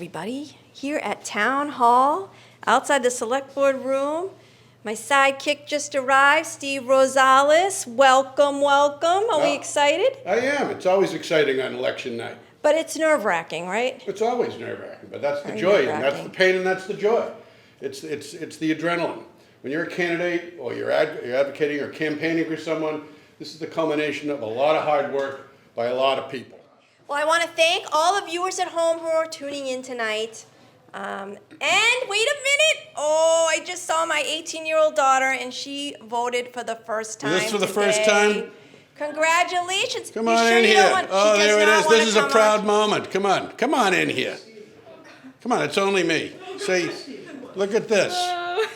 everybody, here at Town Hall, outside the Select Board room. My sidekick just arrived, Steve Rosales. Welcome, welcome. Are we excited? I am. It's always exciting on election night. But it's nerve-wracking, right? It's always nerve-wracking, but that's the Very joy, and that's nerve-wracking. the pain, and that's the joy. It's the adrenaline. When you're a candidate, or you're advocating or campaigning for someone, this is the culmination of a lot of hard work by a lot of people. Well, I want to thank all the viewers at home who are tuning in tonight. And wait a minute. Oh, I just saw my 18-year-old daughter, and she voted for the first time Is this for the today. first time? Congratulations. Come You on sure in you here. don't want- Oh, she does there it not is. wanna This is a come proud on. moment. Come on in here. Come on, it's only me. See, look at this.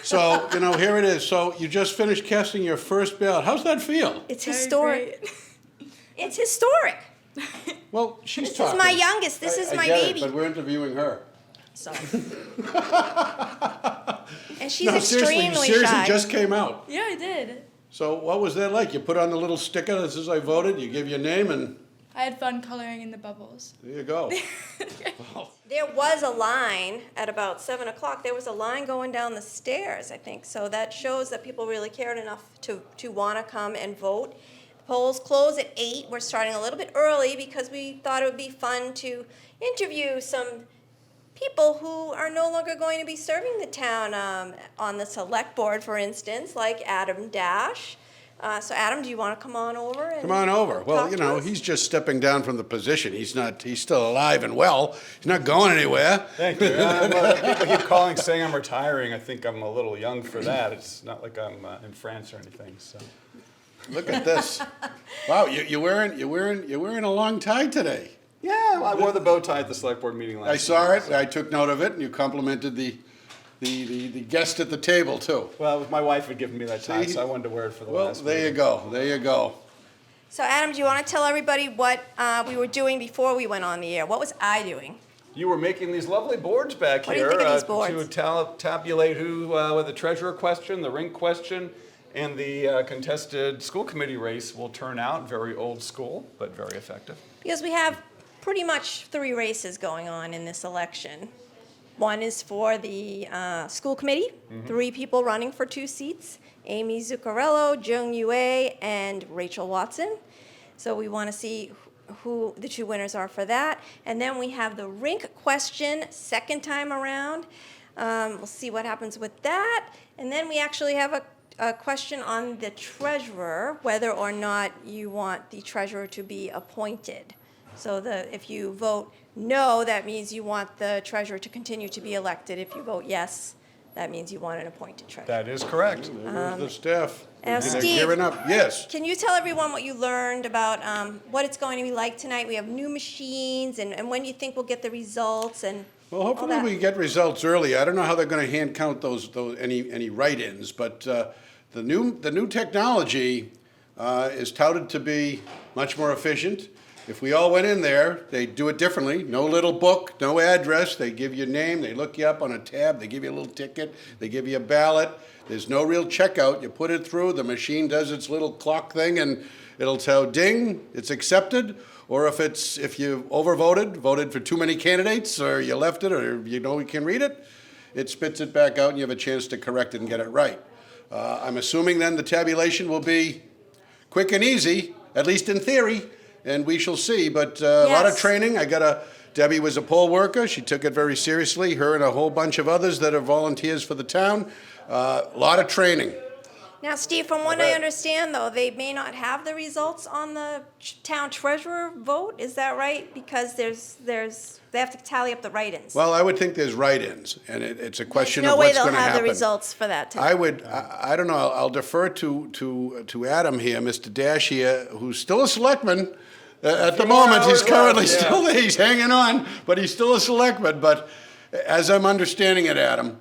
So, here it is. So you just finished casting your first ballot. How's that feel? It's historic. It's historic. Well, she's This talking. is my youngest. This is I my get baby. It, but we're interviewing her. Sorry. And she's No, seriously, you extremely seriously shy. just came out. Yeah, I did. So what was that like? You put on the little sticker that says I voted, you give your name, and I had fun coloring in the bubbles. there you go. Well, There was a line at about 7 o'clock. There was a line going down the stairs, I think. So that shows that people really cared enough to want to come and vote. The polls close at 8. We're starting a little bit early because we thought it would be fun to interview some people who are no longer going to be serving the town on the select board, for instance, like Adam Dash. So Adam, do you want to come on over? And come on over. Well, talk to us? he's just stepping down from the position. He's still alive and well. He's not going anywhere. Thank you. People keep calling saying I'm retiring. I think I'm a little young for that. It's not like I'm in France or anything. So. Look at this. Wow, you're wearing a long tie today. Yeah, well, I wore the bow tie at the select board meeting last I saw night, it. so. I took note of it, and you complimented the guest at the table too. Well, my wife had given me that tie, See? so I wanted to wear it for the Well, last there you meeting. go. There you go. So Adam, do you want to tell everybody what we were doing before we went on the air? What was I doing? You were making these lovely boards back What do you here think of these boards? to tabulate who, with the treasurer question, the Rink question, and the contested school committee race will turn out. Very old school, but very effective. Because we have pretty much 3 races going on in this election. One is for the school committee, 3 people running for 2 seats, Amy Zuccarello, Jung Yueh, and Rachel Watson. So we want to see who the 2 winners are for that. And then we have the Rink question, second time around. We'll see what happens with that. And then we actually have a question on the treasurer, whether or not you want the treasurer to be appointed. So if you vote no, that means you want the treasurer to continue to be elected. If you vote yes, that means you want an appointed treasurer. That is correct. There's the staff. Now, They're Steve, gearing up. Yes. Can you tell everyone what you learned about what it's going to be like tonight? We have new machines, and when you think we'll get the results, and Well, hopefully all that. we get results early. I don't know how they're going to hand count those any write-ins, but the new technology is touted to be much more efficient. If we all went in there, they'd do it differently. No little book, no address. They give you a name. They look you up on a tab. They give you a little ticket. They give you a ballot. There's no real checkout. You put it through. The machine does its little clock thing, and it'll tell ding, it's accepted. Or if you voted for too many candidates, or you left it, or you can read it, it spits it back out, and you have a chance to correct it and get it right. I'm assuming then the tabulation will be quick and easy, at least in theory. And we shall see, but a lot of Yes. training. Debbie was a poll worker. She took it very seriously. Her and a whole bunch of others that are volunteers for the town. A lot of training. Now, Steve, from what I understand, though, they may not have the results on the town treasurer vote. Is that right? Because they have to tally up the write-ins. Well, I would think there's write-ins, and it's a question no of way what's they'll going to have happen. the results for that tonight. I don't know. I'll defer to Adam here, Mr. Dash here, who's still a selectman. At the few more moment, he's hours currently left, yeah. still there. He's hanging on, but he's still a selectman. But as I'm understanding it, Adam,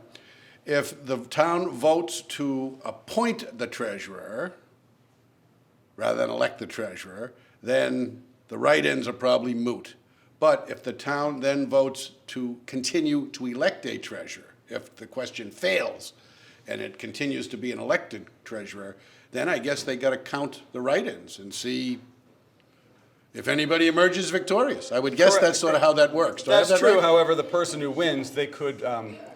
if the town votes to appoint the treasurer rather than elect the treasurer, then the write-ins are probably moot. But if the town then votes to continue to elect a treasurer, if the question fails and it continues to be an elected treasurer, then I guess they got to count the write-ins and see if anybody emerges victorious. I would guess Correct. that's sort of how that works. Do I have That's that true. right? However, the person who wins, they could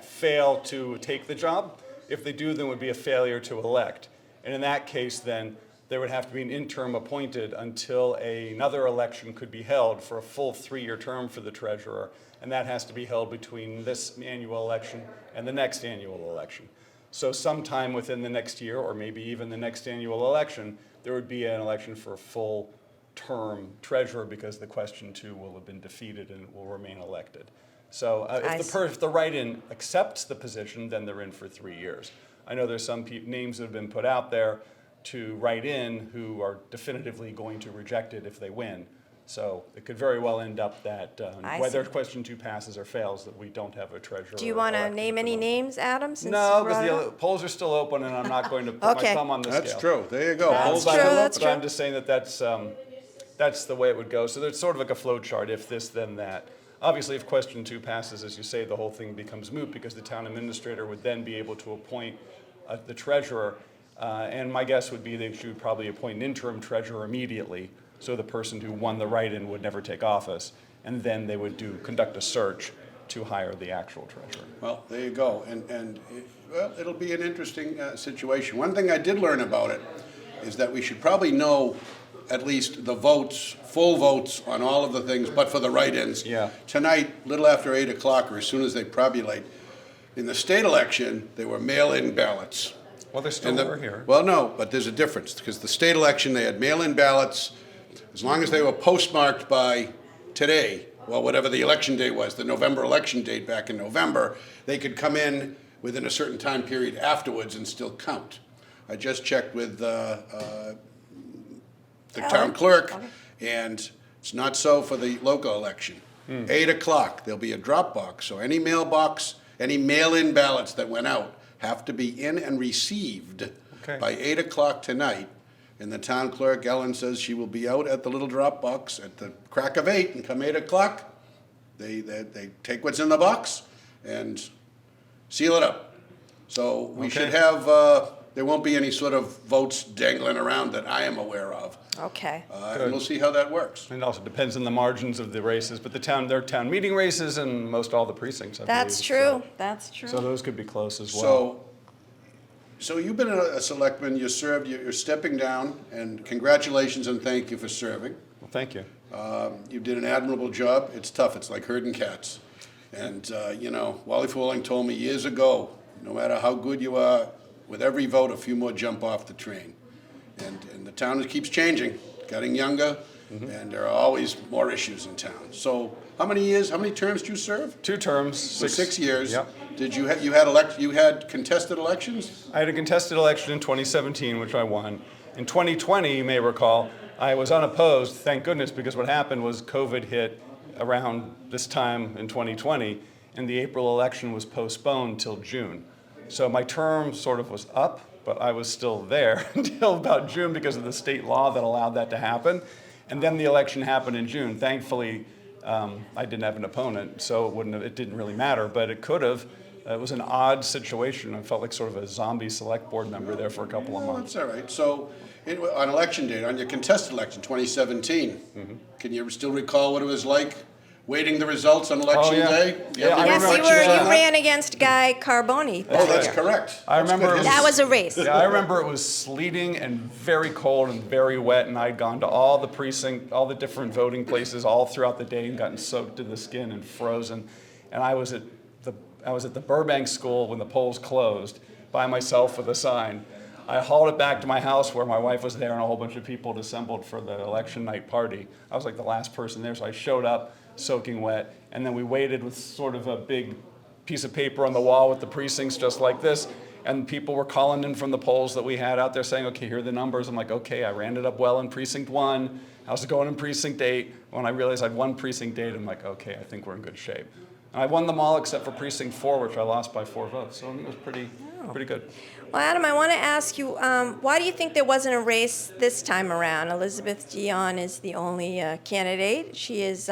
fail to take the job. If they do, then it would be a failure to elect. And in that case, then there would have to be an interim appointed until another election could be held for a full 3-year term for the treasurer. And that has to be held between this annual election and the next annual election. So sometime within the next year, or maybe even the next annual election, there would be an election for a full term treasurer because the question 2 will have been defeated and will remain elected. So if the write-in accepts the position, then they're in for 3 years. I know there's some names that have been put out there to write in who are definitively going to reject it if they win. So it could very well end up that whether question 2 passes or fails, that we don't have a treasurer. Do you want to elected name at the any moment. names, Adam? Since No, you brought it because the up? polls are still open, and I'm not going to put my Okay. thumb on the That's scale. true. There you go. That's Polls true, are still that's open. But I'm just saying that that's the way it would go. So there's sort of like a flow chart, if this, then that. Obviously, if question 2 passes, as you say, the whole thing becomes moot because the town administrator would then be able to appoint the treasurer. And my guess would be they should probably appoint an interim treasurer immediately, so the person who won the write-in would never take office. And then they would conduct a search to hire the actual treasurer. Well, there you go. Well, it'll be an interesting situation. One thing I did learn about it is that we should probably know at least the votes, full votes on all of the things, but for the write-ins. Yeah. Tonight, little after 8 o'clock, or as soon as they probulate, in the state election, there were mail-in ballots. Well, they're still over here. Well, no, but there's a difference, because the state election, they had mail-in ballots, as long as they were postmarked by today, well, whatever the election date was, the November election date back in November, they could come in within a certain time period afterwards and still count. I just checked with the town clerk, and it's not so for the local election. 8 o'clock, there'll be a drop box, so any mailbox, any mail-in ballots that went out have to be in and received by 8 o'clock tonight. And the town clerk, Ellen, says she will be out at the little drop box at the crack of 8, and come 8 o'clock, they take what's in the box and seal it up. So we should have, there won't be any sort of votes dangling around that I am aware of. Okay. And we'll see how that works. And it also depends on the margins of the races, but they're town meeting races and most all the precincts, I believe. That's true. That's true. So those could be close as well. So you've been a selectman, you served, you're stepping down, and congratulations and thank you for serving. Well, thank you. You did an admirable job. It's tough, it's like herding cats. And, Wally Falling told me years ago, no matter how good you are, with every vote, a few more jump off the train. And the town keeps changing, getting younger, and there are always more issues in town. So how many terms did you serve? 2 terms. For 6 years. Yep. Did you had contested elections? I had a contested election in 2017, which I won. In 2020, you may recall, I was unopposed, thank goodness, because what happened was COVID hit around this time in 2020, and the April election was postponed till June. So my term sort of was up, but I was still there until about June because of the state law that allowed that to happen. And then the election happened in June. Thankfully, I didn't have an opponent, so it didn't really matter, but it could have. It was an odd situation. I felt like sort of a zombie select board member there for a couple of months. That's all right. So on election day, on your contested election, 2017, can you still recall what it was like waiting the results on election day? Yeah, I Yes, remember- you ran against Guy Carboni. Oh, that's year. correct. I remember That's good. That was a race. Yeah, I remember it was sleeting and very cold and very wet, and I'd gone to all the different voting places all throughout the day and gotten soaked to the skin and frozen. And I was at the Burbank school when the polls closed by myself with a sign. I hauled it back to my house where my wife was there and a whole bunch of people had assembled for the election night party. I was like the last person there, so I showed up soaking wet, and then we waited with sort of a big piece of paper on the wall with the precincts just like this, and people were calling in from the polls that we had out there saying, okay, here are the numbers. I'm like, okay, I ran it up well in precinct 1. How's it going in precinct 8? When I realized I'd won precinct 8, I'm like, okay, I think we're in good shape. And I won them all except for precinct 4, which I lost by 4 votes, so it was pretty good. Well, Adam, I want to ask you, why do you think there wasn't a race this time around? Elizabeth Dionne is the only candidate. She is,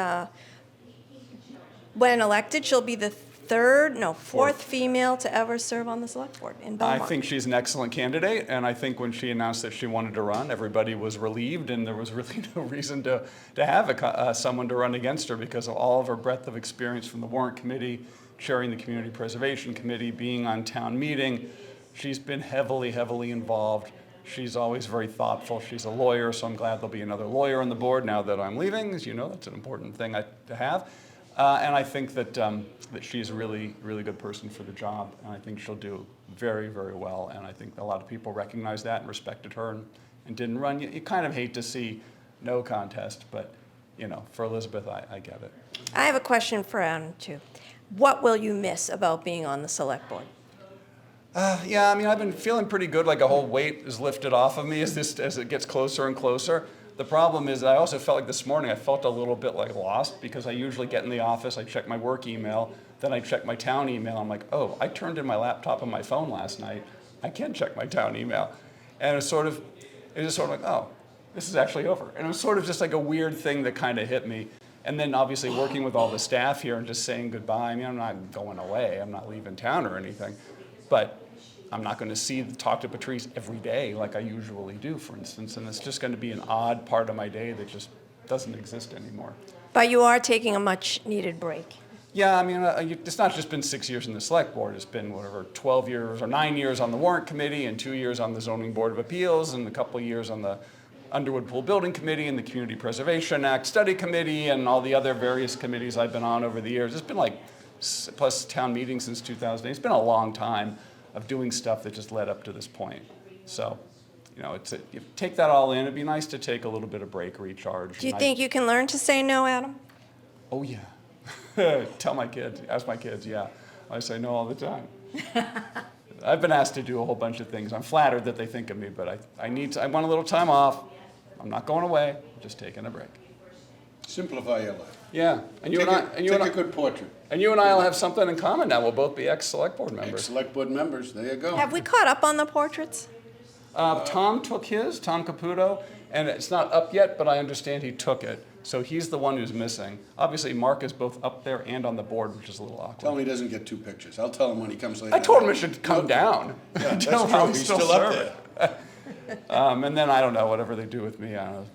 when elected, she'll be the fourth female to ever serve on the select board in I Belmont. think she's an excellent candidate, and I think when she announced that she wanted to run, everybody was relieved, and there was really no reason to have someone to run against her because of all of her breadth of experience from the warrant committee, chairing the community preservation committee, being on town meeting. She's been heavily, heavily involved. She's always very thoughtful. She's a lawyer, so I'm glad there'll be another lawyer on the board now that I'm leaving. As you know, that's an important thing to have. And I think that she's a really, really good person for the job, and I think she'll do very, very well. And I think a lot of people recognize that and respected her and didn't run. You kind of hate to see no contest, but for Elizabeth, I get it. I have a question for Adam, too. What will you miss about being on the select board? Yeah, I mean, I've been feeling pretty good, like a whole weight is lifted off of me as it gets closer and closer. The problem is I also felt like this morning I felt a little bit like lost because I usually get in the office, I check my work email, then I check my town email. I'm like, oh, I turned in my laptop and my phone last night. I can check my town email. And it was sort of like, oh, this is actually over. And it was sort of just like a weird thing that kind of hit me. And then obviously working with all the staff here and just saying goodbye. I mean, I'm not going away. I'm not leaving town or anything. But I'm not going to talk to Patrice every day like I usually do, for instance. And it's just going to be an odd part of my day that just doesn't exist anymore. But you are taking a much-needed break. Yeah, I mean, it's not just been 6 years in the select board. It's been, 12 years or 9 years on the warrant committee and 2 years on the zoning board of appeals and a couple of years on the Underwood Pool Building Committee and the Community Preservation Act Study Committee and all the other various committees I've been on over the years. It's been like, plus town meetings since 2008. It's been a long time of doing stuff that just led up to this point. So, you take that all in. It'd be nice to take a little bit of break, recharge. Do you think you can learn to say no, Adam? Oh, yeah. Ask my kids, yeah. I say no all the time. I've been asked to do a whole bunch of things. I'm flattered that they think of me, but I want a little time off. I'm not going away, I'm just taking a break. Simplify your life. Yeah, Take a good portrait. And you and I will have something in common now. We'll both be ex-select board members. Ex-select board members, there you go. Have we caught up on the portraits? Tom took his, Tom Caputo, and it's not up yet, but I understand he took it. So he's the one who's missing. Obviously, Mark is both up there and on the board, which is a little awkward. Tell him he doesn't get two pictures. I'll tell him when he comes later. I told him it should come down. Yeah, that's Tell him true. how He's still up there. And then I don't know, whatever they do with me, I don't know.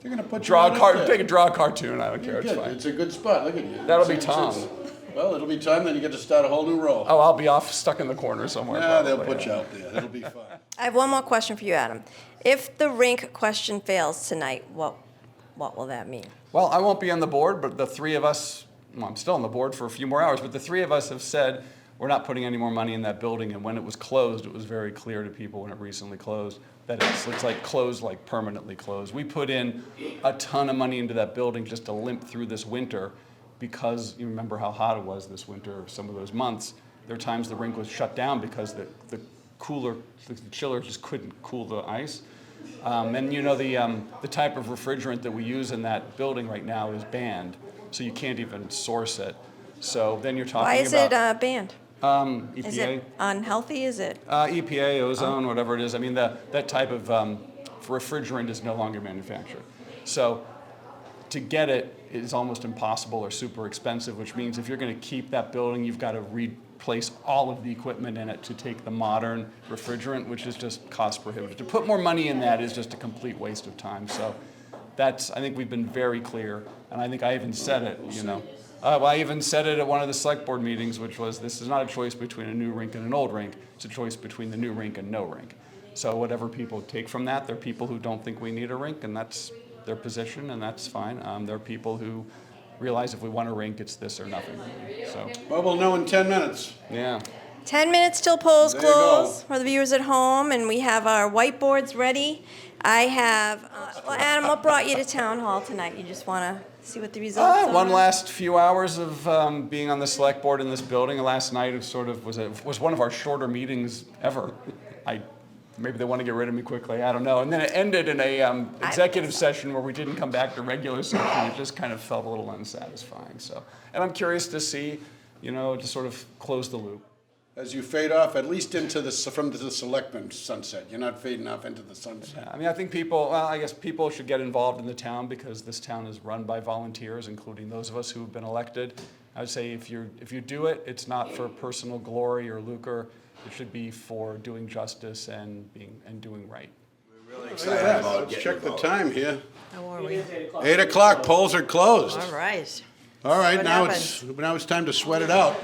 They're going to put you right up there. Draw a cartoon, I don't care, You're it's good. fine. It's a good spot. Look at you. That'll be Tom. Well, it'll be time, then you get to start a whole new role. Oh, I'll be off stuck in the corner somewhere. Yeah, they'll probably, put you out there. It'll be fun. I have one more question for you, Adam. If the rink question fails tonight, what will that mean? Well, I won't be on the board, but the three of us, well, I'm still on the board for a few more hours, but the three of us have said we're not putting any more money in that building. And when it was closed, it was very clear to people when it recently closed that it's like closed, like permanently closed. We put in a ton of money into that building just to limp through this winter because you remember how hot it was this winter, some of those months. There were times the rink was shut down because the chiller just couldn't cool the ice. And the type of refrigerant that we use in that building right now is banned, so you can't even source it. So then you're talking Why is it about banned? EPA. Is it unhealthy? Is it? EPA, ozone, whatever it is. I mean, that type of refrigerant is no longer manufactured. So to get it is almost impossible or super expensive, which means if you're going to keep that building, you've got to replace all of the equipment in it to take the modern refrigerant, which is just cost prohibitive. To put more money in that is just a complete waste of time. So I think we've been very clear, and I think I even said it, I even said it at one of the select board meetings, which was this is not a choice between a new rink and an old rink. It's a choice between the new rink and no rink. So whatever people take from that, there are people who don't think we need a rink, and that's their position, and that's fine. There are people who realize if we want a rink, it's this or nothing. So, Well, we'll know in 10 minutes. yeah. 10 minutes till polls There you go. close for the viewers at home, and we have our whiteboards ready. I have, Adam, what brought you to town hall tonight? You just want to see what the results are? One last few hours of being on the select board in this building. Last night was one of our shorter meetings ever. Maybe they want to get rid of me quickly, I don't know. And then it ended in a executive session where we didn't come back to regular session. It just kind of felt a little unsatisfying. So, and I'm curious to see, to sort of close the loop. As you fade off, at least from the selectmen sunset. You're not fading off into the sunset. Yeah, I mean, I think I guess people should get involved in the town because this town is run by volunteers, including those of us who have been elected. I would say if you do it, it's not for personal glory or lucre. It should be for doing justice and doing right. Look at that. Let's check the time here. 8 o'clock, polls are closed. All right. All right, What now it's time to sweat it out.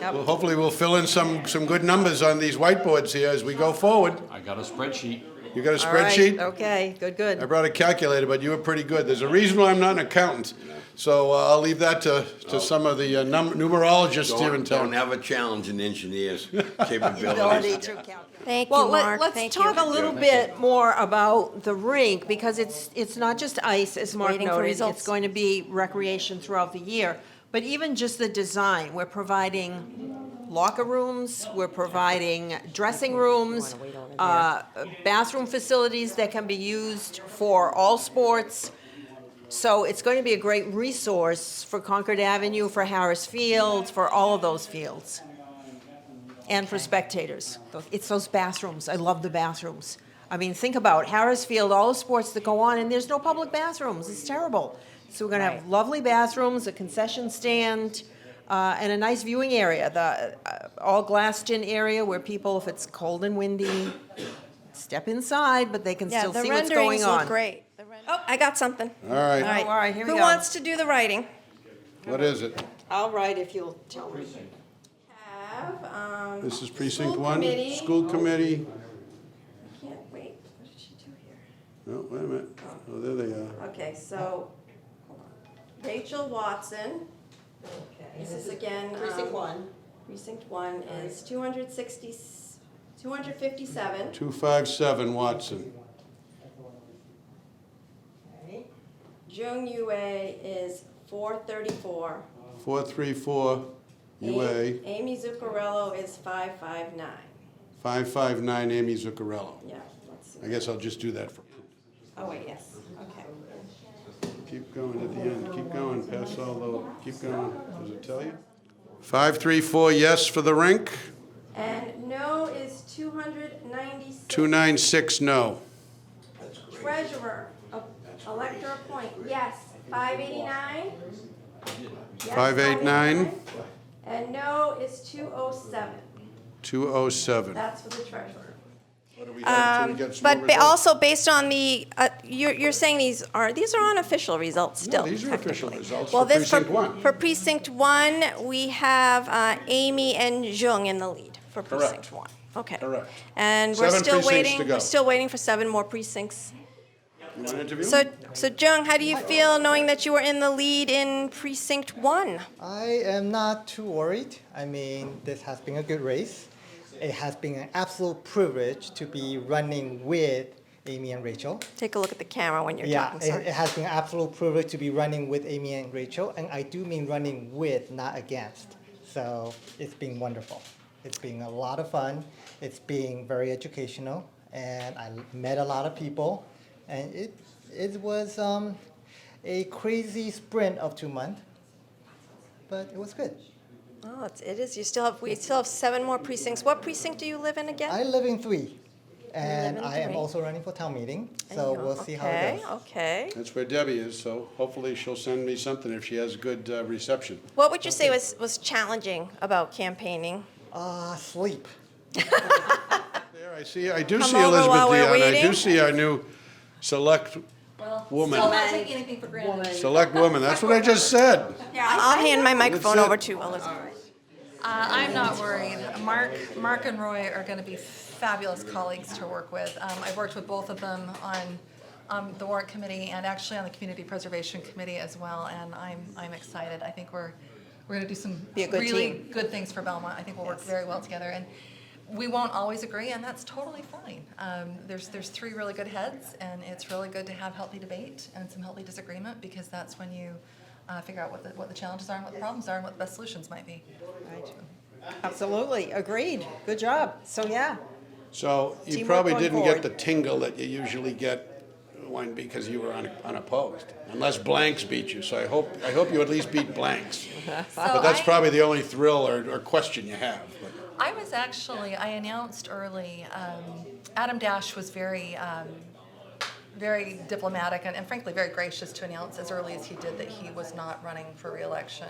Yep. Well, hopefully we'll fill in some good numbers on these whiteboards here as we go forward. I got a spreadsheet. You got a All right, spreadsheet? okay, good. I brought a calculator, but you were pretty good. There's a reason why I'm not an accountant. So I'll leave that to some of the numerologists here in Don't town. ever challenge an engineer's Ability capabilities. to calculate. Thank Well, you, Mark. let's Thank talk you. a little bit more about the rink, because it's not just ice, as Mark Waiting for noted. results. It's going to be recreation throughout the year. But even just the design, we're providing locker rooms, we're providing dressing rooms, bathroom facilities that can be used for all sports. So it's going to be a great resource for Concord Avenue, for Harris Field, for all of those fields. And for spectators. It's those bathrooms. I love the bathrooms. I mean, think about Harris Field, all the sports that go on, and there's no public bathrooms. It's terrible. So we're going to have lovely bathrooms, a concession stand, and a nice viewing area. The all glassed-in area where people, if it's cold and windy, step inside, but they can Yeah, still the see what's going renderings on. look great. Oh, I got something. All right, All right, here we Who go. wants to do the writing? what is it? I'll write if you'll tell me. Have, This is precinct School 1, committee. school committee. I can't wait. What did she do here? Oh, wait a minute. Oh, there they are. Okay, so Rachel Watson. This is again. Precinct 1. Precinct 1 is 257. 257 Watson. Okay. Jung Yueh is 434. 434 UA. Amy Zuccarello is 559. 559 Amy Zuccarello. Yeah, let's see. I guess I'll just do that for. Oh, wait, yes, okay. Keep going at the end. Keep going. Pass all the. Keep going. Does it tell you? 534 yes for the rink. And no is 296. 296 no. Treasurer, elector appoint, yes, 589. Yes, 589. And no is 207. 207. That's for the treasurer. What do we have till we get some But more results? also based on the, you're saying these are unofficial results still? No, these are official technically. results Well, for this precinct 1. For precinct 1, we have Amy and Jung in the lead for Correct. precinct 1. Okay. Correct. And we're 7 still precincts waiting, to go. we're still waiting for 7 more precincts. You want to interview? So Jung, how do you feel knowing that you were in the lead in precinct 1? I am not too worried. I mean, this has been a good race. It has been an absolute privilege to be running with Amy and Rachel. Take a look at the camera when you're Yeah, talking, it sorry. has been an absolute privilege to be running with Amy and Rachel, and I do mean running with, not against. So it's been wonderful. It's been a lot of fun. It's been very educational, and I met a lot of people, and it was a crazy sprint of 2 months, but it was good. Oh, it is. We still have 7 more precincts. What precinct do you live in again? I live in 3, and in I am 3. also running for town meeting, And so you- we'll see how it goes. Okay. That's where Debbie is, so hopefully she'll send me something if she has good reception. What would you say was challenging about campaigning? Sleep. There, I do Come see over Elizabeth while we're Dionne. I do waiting. see our new select woman. not taking anything for granted. Select woman, that's what I just said. I'll hand my microphone it. over to Elizabeth. I'm not worried. Mark and Roy are going to be fabulous colleagues to work with. I've worked with both of them on the warrant committee and actually on the community preservation committee as well, and I'm excited. I think we're going to do some Be a good really team. good things for Belmont. I think we'll work very well together, and we won't always agree, and that's totally fine. There's 3 really good heads, and it's really good to have healthy debate and some healthy disagreement, because that's when you figure out what the challenges are and what the problems are and what the best solutions might be. Right. Absolutely, agreed. Good job. So, yeah. So you Teamwork probably going didn't forward. get the tingle that you usually get when, because you were unopposed, unless blanks beat you. So I hope you at least beat blanks. But that's probably the only thrill or question you have. But I announced early, Adam Dash was very diplomatic and frankly very gracious to announce as early as he did that he was not running for re-election.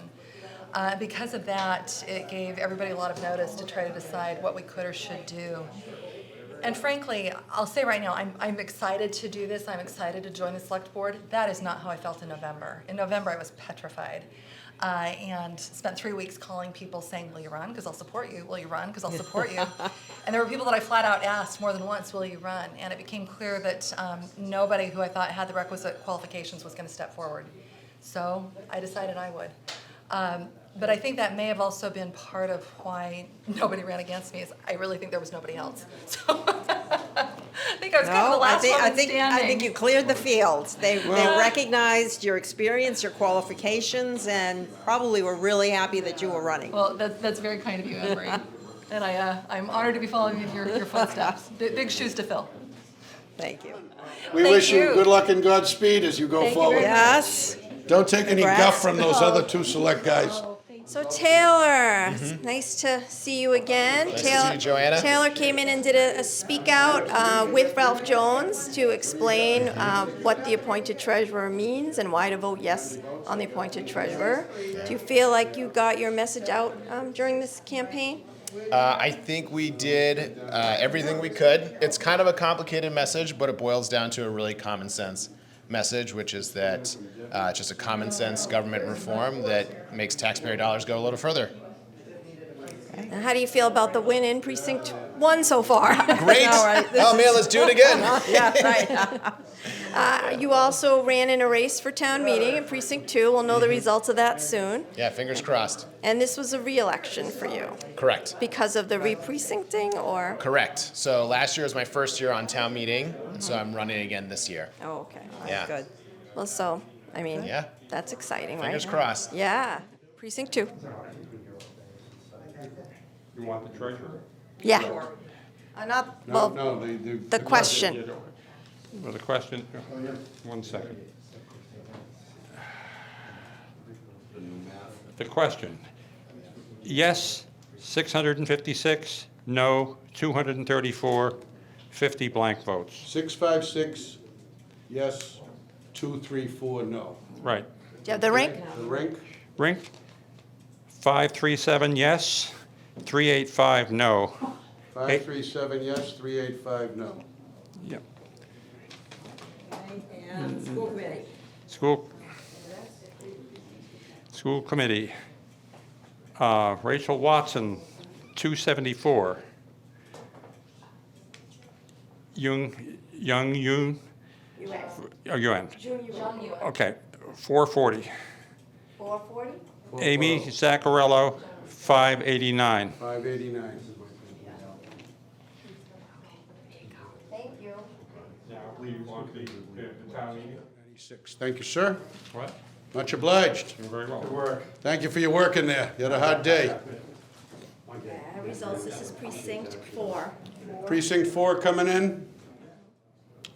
Because of that, it gave everybody a lot of notice to try to decide what we could or should do. And frankly, I'll say right now, I'm excited to do this. I'm excited to join the select board. That is not how I felt in November. In November, I was petrified. And spent 3 weeks calling people saying, will you run? Because I'll support you. Will you run? Because I'll support you. And there were people that I flat out asked more than once, will you run? And it became clear that nobody who I thought had the requisite qualifications was going to step forward. So I decided I would. But I think that may have also been part of why nobody ran against me, is I really think there was nobody else. So I think I was kind of the No, last woman I think standing. you cleared the field. They recognized your experience, your qualifications, and probably were really happy that you were running. Well, that's very kind of you, Emery. And I'm honored to be following in your footsteps. Big shoes to fill. Thank you. We Thank wish you you. good luck and Godspeed as you go Thank you forward. very much. Yes. Don't take any Congrats. guff from those other two select guys. So Taylor, nice to see you again. Nice to see you, Joanna. Taylor came in and did a speak out with Ralph Jones to explain what the appointed treasurer means and why to vote yes on the appointed treasurer. Do you feel like you got your message out during this campaign? I think we did everything we could. It's kind of a complicated message, but it boils down to a really common sense message, which is that it's just a common sense government reform that makes taxpayer dollars go a little further. And how do you feel about the win in Precinct 1 so far? Great! All right, this Oh man, let's do it again. Yeah, right. You also ran in a race for town meeting in Precinct 2. We'll know the results of that soon. Yeah, fingers crossed. And this was a re-election for you Correct. because of the re-precincting, or? Correct. So last year was my first year on town meeting, and so I'm running again this year. Oh, okay. Yeah. Good. Well, so, I mean, Yeah. that's exciting, right? Fingers crossed. Yeah. Precinct 2. You want the treasurer? Yeah. Not, No, well, no, the question. Well, the question, 1 second. The question, yes, 656, no, 234, 50 blank votes. 656, yes, 234, no. Right. Do you have the Rink? The Rink? Rink, 537, yes, 385, no. 537, yes, 385, no. Yep. And school committee. School committee. Rachel Watson, 274. Jung Yueh? Oh, Yueh. Okay, 440. 440? Amy Zaccarello, 589. 589. Thank you. Now, we want the town meeting? 96. Thank you, sir. What? Much obliged. You're very well. Thank you for your work in there. You had a hard day. Results, this is Precinct 4. Precinct 4 coming in.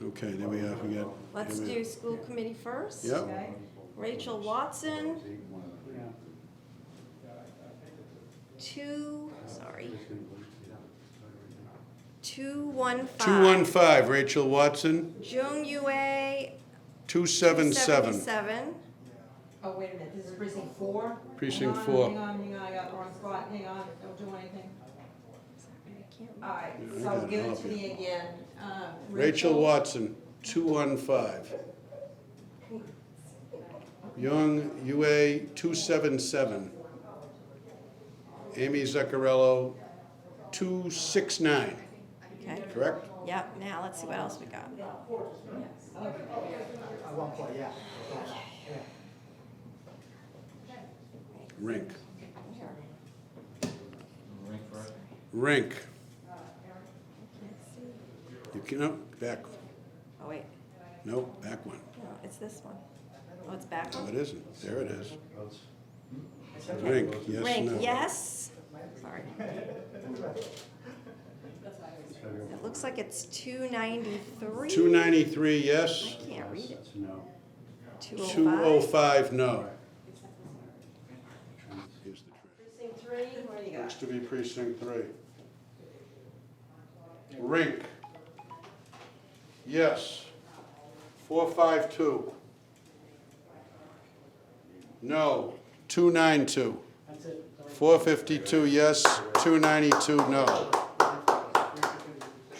Okay, there we are. We got. Let's do school committee first. Yep. Rachel Watson. 215. 215, Rachel Watson. Jung Yueh, 277. 77. Oh, wait a minute, this is precinct 4? Precinct Hang 4. on, I got the wrong spot, hang on, don't do anything. All right, I so got give it it to up me again. Rachel Watson, 215. Jung Yueh, 277. Amy Zaccarello, 269. Okay. Correct? Yep, now let's see what else we got. At one point, yeah. Rink. Rink. You can, no, back. Oh, wait. No, back one. No, it's this one. Oh, it's back No, one? it isn't. There it is. Rink, yes, Rink, no. yes. Sorry. It looks like it's 293. 293, I yes. can't read it. No. 205. 205, no. Here's the trick. Precinct 3, what do you got? Looks to be precinct 3. Rink. Yes. 452. No. 292. 452 yes, 292 no.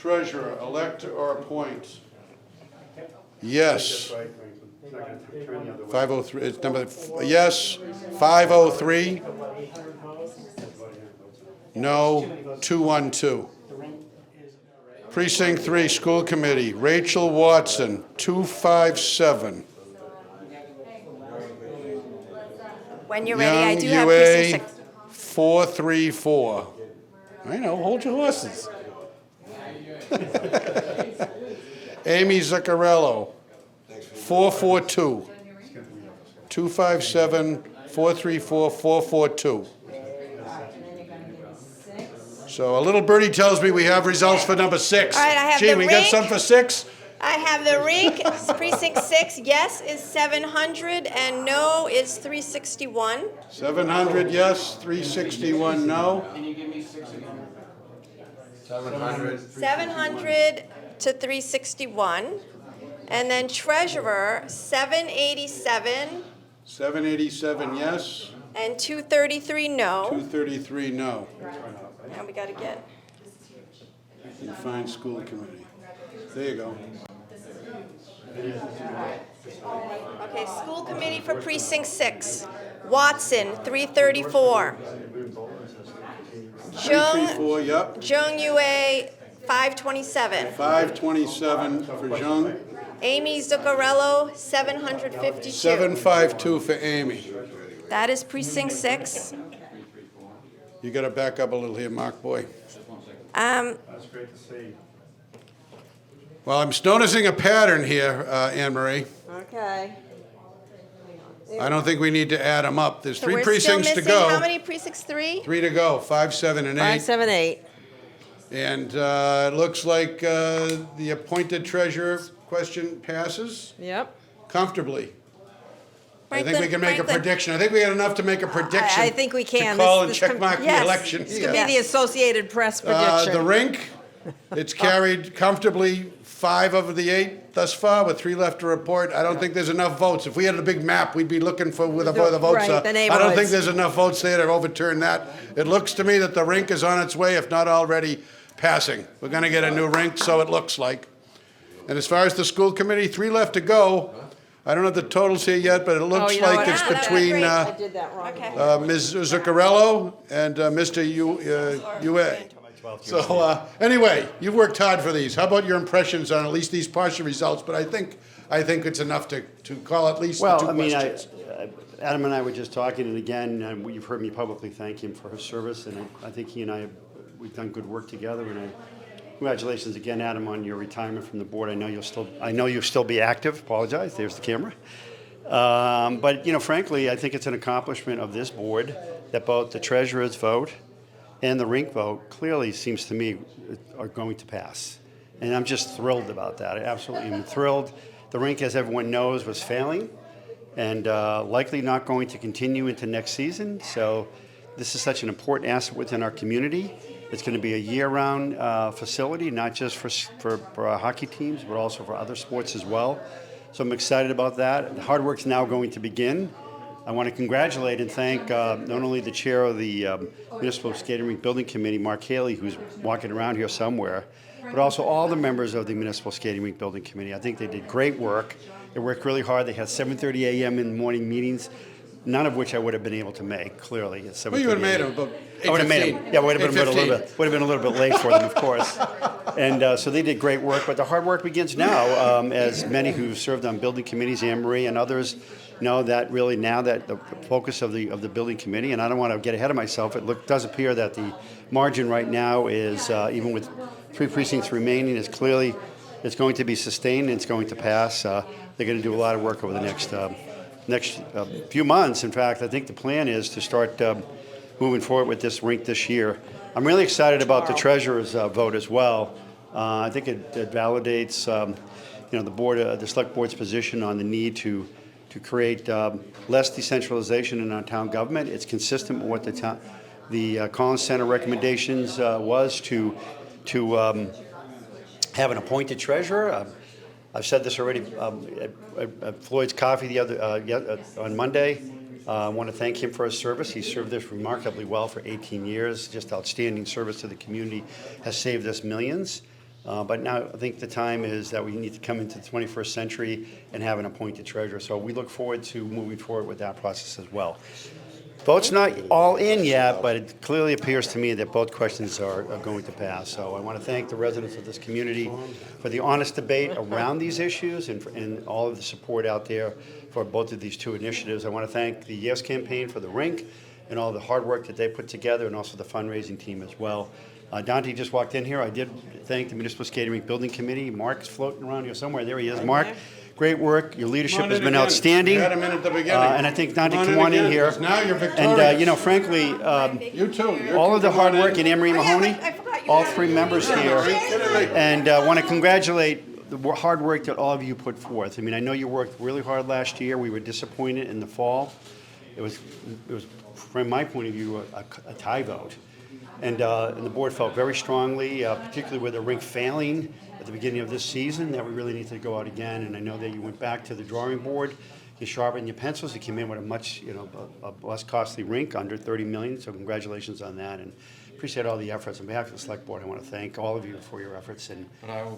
Treasurer, elect or appoint? Yes. 503, it's number, yes, 503. No, 212. Precinct 3, School Committee, Rachel Watson, 257. When you're ready, I Young do have Yueh, precinct 6. 434. I know, hold your horses. Amy Zuccarello, 442. 257, 434, 442. So a little birdie tells me we have results for number 6. All right, I have Gee, the we got Rink. some for 6? I have the Rink, precinct 6, yes is 700, and no is 361. 700 yes, 361 no. 700 to 361. And then treasurer, 787 787 yes, and 233 no. 233 no. Now we gotta get, Fine School Committee. There you go. okay, school committee for precinct 6. Watson, 334. Jung 334, yep. Yueh, 527. 527 for Jung. Amy Zuccarello, 752. 752 for Amy. That is precinct 6. You got to back up a little here, Mark, boy. That's great to see. Well, I'm noticing a pattern here, Anne Marie. Okay. I don't think we need to add them up. There's So 3 we're still precincts to missing go. how many precincts? 3? 3 to go, 5, 7, and 8. 5, 7, 8. And it looks like the appointed treasurer question passes Yep. comfortably. I think we Franklin- can make a Franklin. prediction. I think we got enough to make a prediction. I think we can. To call and This check com- mark the yes. election This here. could be the Associated Press prediction. The Rink, it's carried comfortably 5 of the 8 thus far, with 3 left to report. I don't think there's enough votes. If we had a big map, we'd be looking for where the votes Right, are. the I don't think neighborhoods. there's enough votes there to overturn that. It looks to me that the Rink is on its way, if not already passing. We're going to get a new Rink, so it looks like. And as far as the school committee, 3 left to go. I don't have the totals here yet, but it looks you know like what? it's Ah, that's between great. I did that wrong. Okay. Ms. Zuccarello and Mr. Yueh. So anyway, you've worked hard for these. How about your impressions on at least these partial results? But I think it's enough to call at least the Well, 2 I mean, questions. Adam and I were just talking, and again, you've heard me publicly thank him for his service, and I think he and I, we've done good work together, and congratulations again, Adam, on your retirement from the board. I know you'll still be active. Apologize, there's the camera. But, frankly, I think it's an accomplishment of this board that both the treasurer's vote and the Rink vote clearly seems to me are going to pass. And I'm just thrilled about that. I absolutely am thrilled. The Rink, as everyone knows, was failing and likely not going to continue into next season. So this is such an important asset within our community. It's going to be a year-round facility, not just for our hockey teams, but also for other sports as well. So I'm excited about that. The hard work's now going to begin. I want to congratulate and thank not only the chair of the Municipal Skating Rink Building Committee, Mark Haley, who's walking around here somewhere, but also all the members of the Municipal Skating Rink Building Committee. I think they did great work. They worked really hard. They had 7:30 a.m. in the morning meetings, none of which I would have been able to make, clearly, at 7:30 Well, you would have made a.m. them about 8:15. I would have made them. Yeah, would have been a little bit late for them, of course. And so they did great work, but the hard work begins now. As many who served on building committees, Anne Marie and others, know that really now that the focus of the building committee, and I don't want to get ahead of myself, it does appear that the margin right now is, even with 3 precincts remaining, is clearly, it's going to be sustained and it's going to pass. They're going to do a lot of work over the next few months. In fact, I think the plan is to start moving forward with this rink this year. I'm really excited about the treasurer's vote as well. I think it validates, the select board's position on the need to create less decentralization in our town government. It's consistent with what the Collins Center recommendations was to have an appointed treasurer. I've said this already at Floyd's Coffee on Monday. I want to thank him for his service. He served us remarkably well for 18 years. Just outstanding service to the community, has saved us millions. But now I think the time is that we need to come into the 21st century and have an appointed treasurer. So we look forward to moving forward with that process as well. Vote's not all in yet, but it clearly appears to me that both questions are going to pass. So I want to thank the residents of this community for the honest debate around these issues and all of the support out there for both of these two initiatives. I want to thank the Yes campaign for the Rink and all the hard work that they put together, and also the fundraising team as well. Dante just walked in here. I did thank the Municipal Skating Rink Building Committee. Mark's floating around here somewhere. There he is. Mark, great work. Your leadership has been outstanding. You had him in at the beginning. And I think Dante, come on in here. Now you're victorious. And, you know, frankly, You too. all of the hard work in Marie Mahoney, all three members here, and want to congratulate the hard work that all of you put forth. I mean, I know you worked really hard last year. We were disappointed in the fall. It was from my point of view, a tie vote. And the board felt very strongly, particularly with the rink failing at the beginning of this season, that we really need to go out again. And I know that you went back to the drawing board, you sharpened your pencils, you came in with a much, a less costly rink, under 30 million. So congratulations on that, and appreciate all the efforts. On behalf of the select board, I want to thank all of you for your efforts and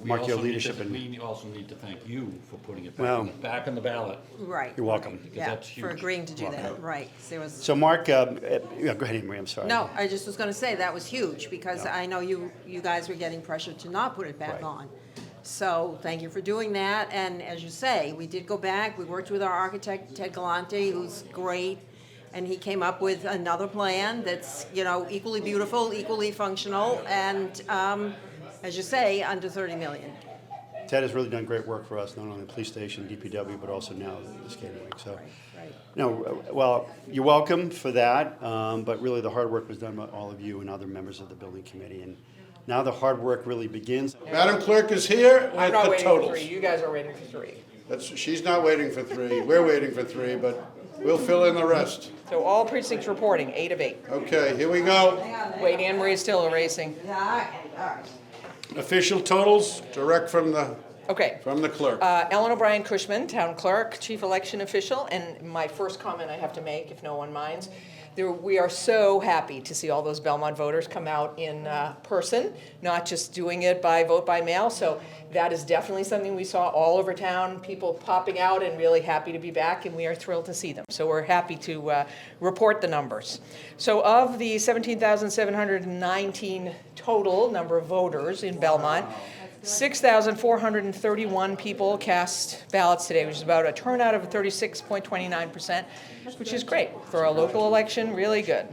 mark your leadership. We also need to thank you for putting it Well, back on the ballot. Right. You're welcome. Yeah, that's for huge. agreeing to do that, right. There was. So Mark, yeah, go ahead, Marie, I'm sorry. No, I just was gonna say, that was huge, because I know you guys were getting pressure to not put it back Right. on. So, thank you for doing that, and as you say, we did go back, we worked with our architect, Ted Galante, who's great, and he came up with another plan that's, equally beautiful, equally functional, and, as you say, under 30 million. Ted has really done great work for us, not only the police station, DPW, but also now the skating rink. So, well, you're welcome for that, but really the hard work was done by all of you and other members of the building committee. And now the hard work really begins. Madam Clerk is here I'm with not the waiting totals. for 3. You guys are waiting for 3. She's not waiting for 3. We're waiting for 3, but we'll fill in the rest. So all precincts reporting, 8 of 8. Okay, here we go. Wait, Anne Marie's still erasing. Yeah, all right. Official totals, direct from the Okay. clerk. Ellen O'Brien Cushman, Town Clerk, Chief Election Official, and my first comment I have to make, if no one minds, we are so happy to see all those Belmont voters come out in person, not just doing it by vote by mail. So that is definitely something we saw all over town, people popping out and really happy to be back, and we are thrilled to see them. So we're happy to report the numbers. So of the 17,719 total number of voters in Belmont, 6,431 people cast ballots today, which is about a turnout of 36.29%, which is great for a local election. Really good.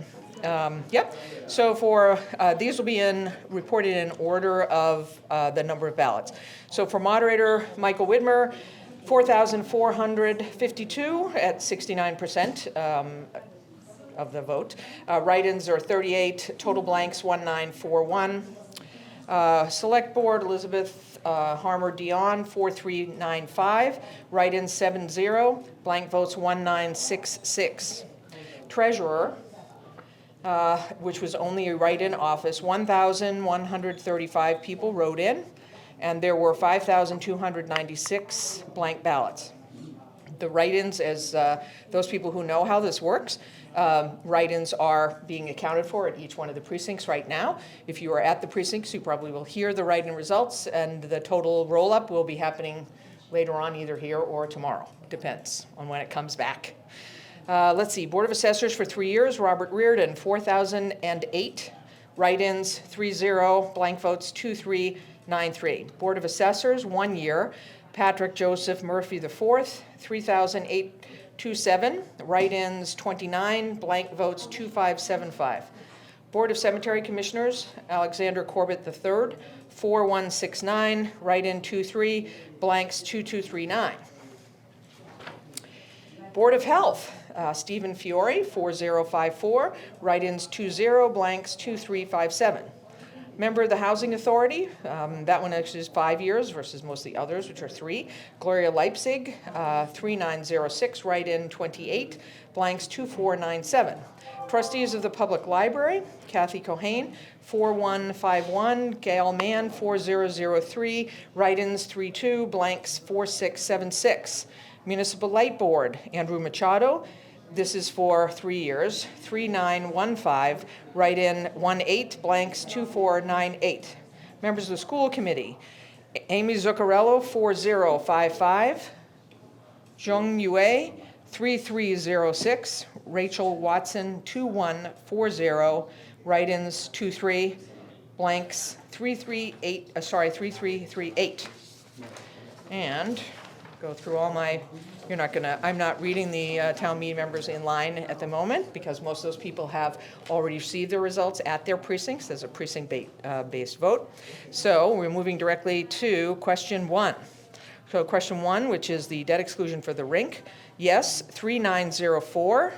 Yep. So for these will be reported in order of the number of ballots. So for moderator Michael Whitmer, 4,452 at 69% of the vote. Write-ins are 38. Total blanks 1941. Select Board, Elizabeth Dionne, 4395. Write-ins 70. Blank votes 1966. Treasurer, which was only a write-in office, 1,135 people wrote in, and there were 5,296 blank ballots. The write-ins, as those people who know how this works, write-ins are being accounted for at each one of the precincts right now. If you are at the precincts, you probably will hear the write-in results, and the total roll-up will be happening later on, either here or tomorrow. Depends on when it comes back. Let's see, Board of Assessors for 3 years, Robert Reardon, 4,008. Write-ins, 30. Blank votes, 2393. Board of Assessors, 1 year, Patrick Joseph Murphy IV, 3,827. Write-ins, 29. Blank votes, 2575. Board of Cemetery Commissioners, Alexander Corbett III, 4169. Write-in, 23. Blanks, 2239. Board of Health, Stephen Fiore, 4054, write-ins 20, blanks 2357. Member of the Housing Authority, that one actually is 5 years versus most of the others, which are 3. Gloria Leipzig, 3906, write-in 28, blanks 2497. Trustees of the Public Library, Kathy Cohane, 4151, Gail Mann, 4003, write-ins 32, blanks 4676. Municipal Light Board, Andrew Machado, This is for 3 years. 3915, write-in 18 blanks 2498. Members of the school committee, Amy Zuccarello 4055, Jung Yueh 3306, Rachel Watson 2140, write-ins 23 blanks 3338. And go through all my, I'm not reading the town meeting members in line at the moment because most of those people have already received their results at their precincts. There's a precinct-based vote. So we're moving directly to question 1. So question 1, which is the debt exclusion for the Rink. Yes, 3904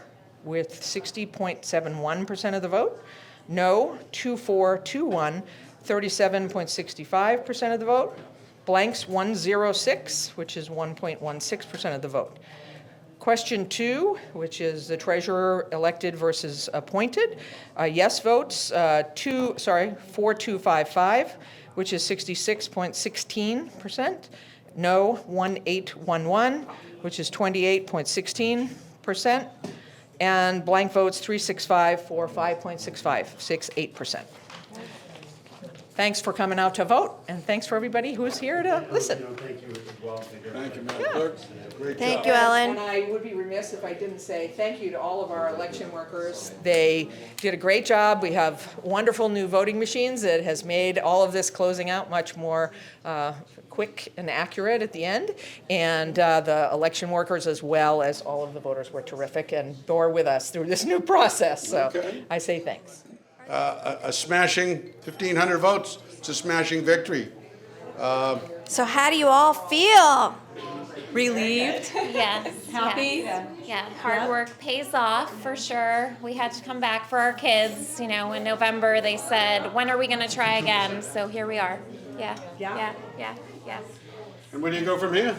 with 60.71% of the vote. No, 2421, 37.65% of the vote. Blanks 106, which is 1.16% of the vote. Question 2, which is the treasurer elected versus appointed. Yes votes, 4255, which is 66.16%. No, 1811, which is 28.16%. And blank votes 365 for 5.68%. Thanks for coming out to vote, and thanks for everybody who's here to listen. Thank you as well. Thank you, Madam Clerk. Great Thank job. you, Ellen. And I would be remiss if I didn't say thank you to all of our election workers. They did a great job. We have wonderful new voting machines that has made all of this closing out much more quick and accurate at the end. And the election workers, as well as all of the voters, were terrific and bore with us through this new process. So Okay. I say thanks. A smashing 1,500 votes. It's a smashing victory. So how do you all feel? Relieved, Yes. happy. Yeah, hard work pays off for sure. We had to come back for our kids. You know, in November they said, when are we going to try again? So here we are. Yeah. Yeah. And where do you go from here?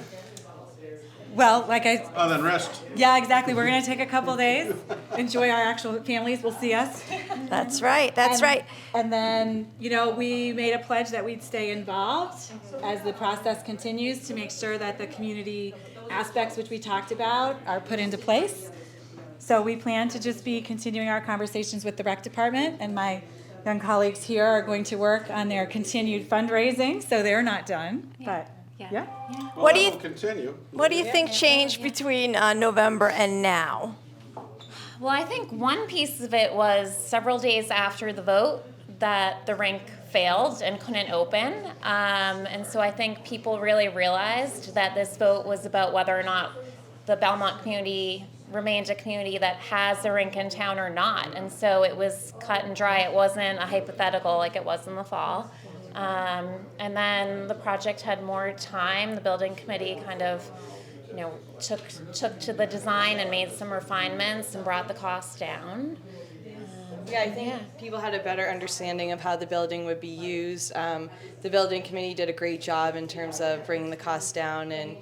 Well, Other than rest. yeah, exactly. We're going to take a couple days, enjoy our actual families. Will see us. That's right. That's right. And then, we made a pledge that we'd stay involved as the process continues to make sure that the community aspects which we talked about are put into place. So we plan to just be continuing our conversations with the rec department, and my young colleagues here are going to work on their continued fundraising, so they're not done. But yeah. Well, that will continue. What do you think changed between November and now? Well, I think one piece of it was several days after the vote that the rink failed and couldn't open. And so I think people really realized that this vote was about whether or not the Belmont community remained a community that has a rink in town or not. And so it was cut and dry. It wasn't a hypothetical like it was in the fall. And then the project had more time. The building committee kind of, took to the design and made some refinements and brought the cost down. Yeah, I think people had a better understanding of how the building would be used. The building committee did a great job in terms of bringing the costs down, and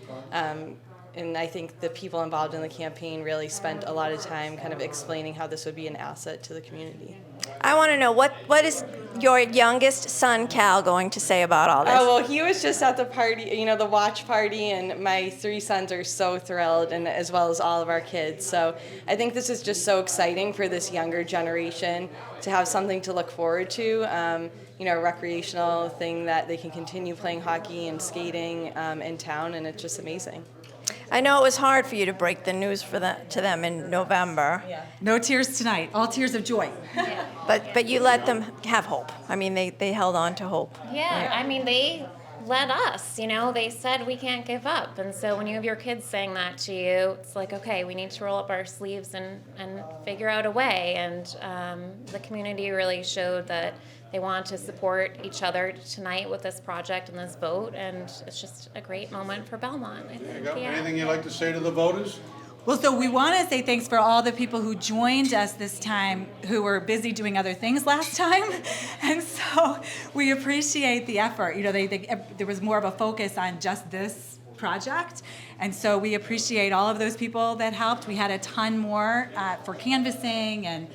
I think the people involved in the campaign really spent a lot of time kind of explaining how this would be an asset to the community. I want to know, what is your youngest son, Cal, going to say about all this? Oh, well, he was just at the party, the watch party, and my 3 sons are so thrilled, and as well as all of our kids. So I think this is just so exciting for this younger generation to have something to look forward to, a recreational thing that they can continue playing hockey and skating in town, and it's just amazing. I know it was hard for you to break the news to them in November. Yeah. No tears tonight, all tears of joy. But you let them have hope. I mean, they held on to hope. Yeah, I mean, they led us, they said we can't give up. And so when you have your kids saying that to you, it's like, okay, we need to roll up our sleeves and figure out a way. And the community really showed that they want to support each other tonight with this project and this vote, and it's just a great moment for Belmont, I think. There you go. Anything you'd like to say to the voters? Well, so we want to say thanks for all the people who joined us this time who were busy doing other things last time. And so we appreciate the effort. There was more of a focus on just this project. And so we appreciate all of those people that helped. We had a ton more for canvassing and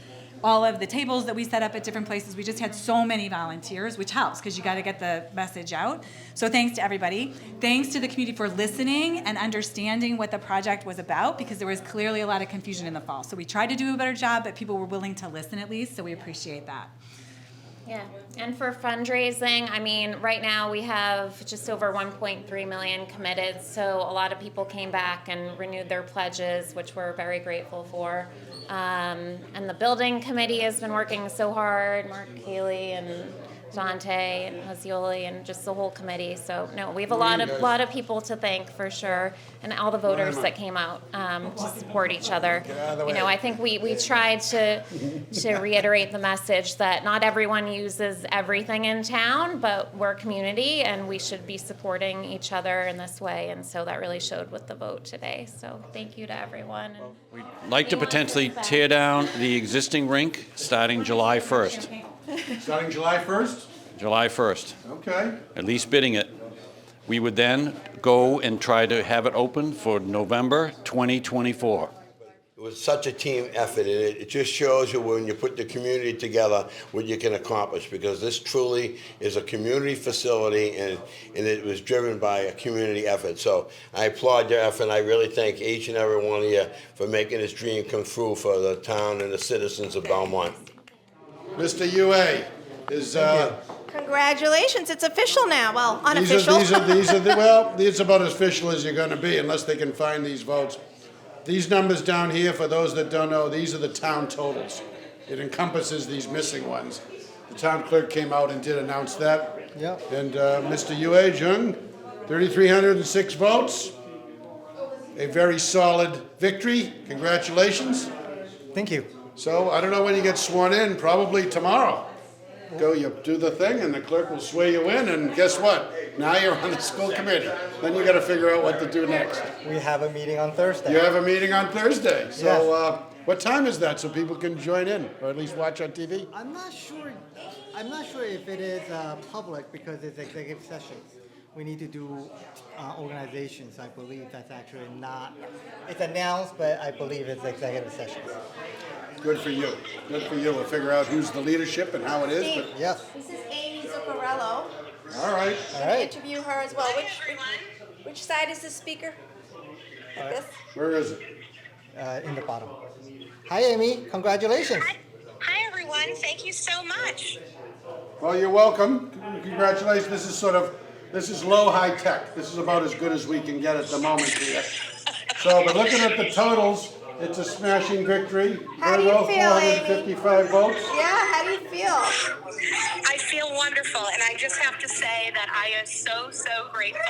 all of the tables that we set up at different places. We just had so many volunteers, which helps because you got to get the message out. So thanks to everybody. Thanks to the community for listening and understanding what the project was about, because there was clearly a lot of confusion in the fall. So we tried to do a better job, but people were willing to listen at least, so we appreciate that. Yeah, and for fundraising, I mean, right now we have just over 1.3 million committed, so a lot of people came back and renewed their pledges, which we're very grateful for. And the building committee has been working so hard, Mark Haley and Dante and Muzzioli and just the whole committee. So no, we have a lot of people to thank for sure, and all the voters that came out to support each other. You know, I think we tried to reiterate the message that not everyone uses everything in town, but we're a community and we should be supporting each other in this way. And so that really showed with the vote today. So thank you to everyone. And We'd like to potentially tear down the existing rink starting July 1st. Starting July 1st? July 1st. Okay. At least bidding it. We would then go and try to have it open for November 2024. It was such a team effort, and it just shows you when you put the community together what you can accomplish, because this truly is a community facility, and it was driven by a community effort. So I applaud your effort, and I really thank each and every one of you for making this dream come true for the town and the citizens of Belmont. Mr. Yueh is, Congratulations, it's official now. Well, unofficial. well, it's about as official as you're going to be unless they can find these votes. These numbers down here, for those that don't know, these are the town totals. It encompasses these missing ones. The town clerk came out and did announce that. Yep. And Mr. Yueh, Jung, 3,306 votes. A very solid victory. Congratulations. Thank you. So I don't know when you get sworn in, probably tomorrow. Go, you do the thing, and the clerk will swear you in, and guess what? Now you're on the school committee. Then you got to figure out what to do next. We have a meeting on Thursday. You have a meeting on Thursday. So Yes. what time is that so people can join in, or at least watch on TV? I'm not sure if it is public because it's executive sessions. We need to do organizations. I believe that's actually not. It's announced, but I believe it's executive sessions. Good for you. Good for you. We'll figure out who's the leadership and how it is. Steve, But Yes. this is Amy Zuccarello. all right. All right. Interview her as well. Which side is the speaker? Like this? Where is it? In the bottom. Hi, Amy. Congratulations. Hi, everyone. Thank you so much. Well, you're welcome. Congratulations. This is low high tech. This is about as good as we can get at the moment here. So, but looking at the totals, it's a smashing victory. How do you feel, 455 votes. Yeah, how do you feel? I feel wonderful, and I just have to say that I am so grateful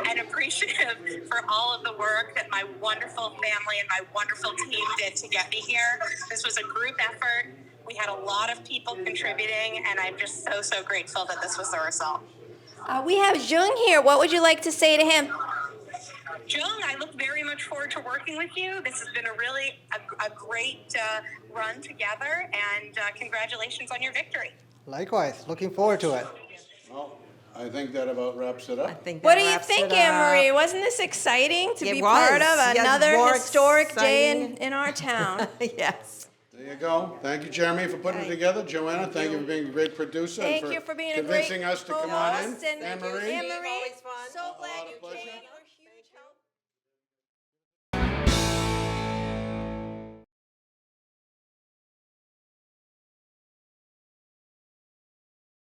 and appreciative for all of the work that my wonderful family and my wonderful team did to get me here. This was a group effort. We had a lot of people contributing, and I'm just so grateful that this was the result. We have Jung here. What would you like to say to him? Jung, I look very much forward to working with you. This has been a great run together, and congratulations on your victory. Likewise. Looking forward to it. Well, I think that about wraps it up. What do you think, Anne-Marie? Wasn't this exciting to be part of another historic day in our town? Yes. There you go. Thank you, Jeremy, for putting it together. Joanna, thank you for being a great producer. Thank and you for being a great convincing us to come on in. host. And Anne-Marie. Anne-Marie, so glad you came.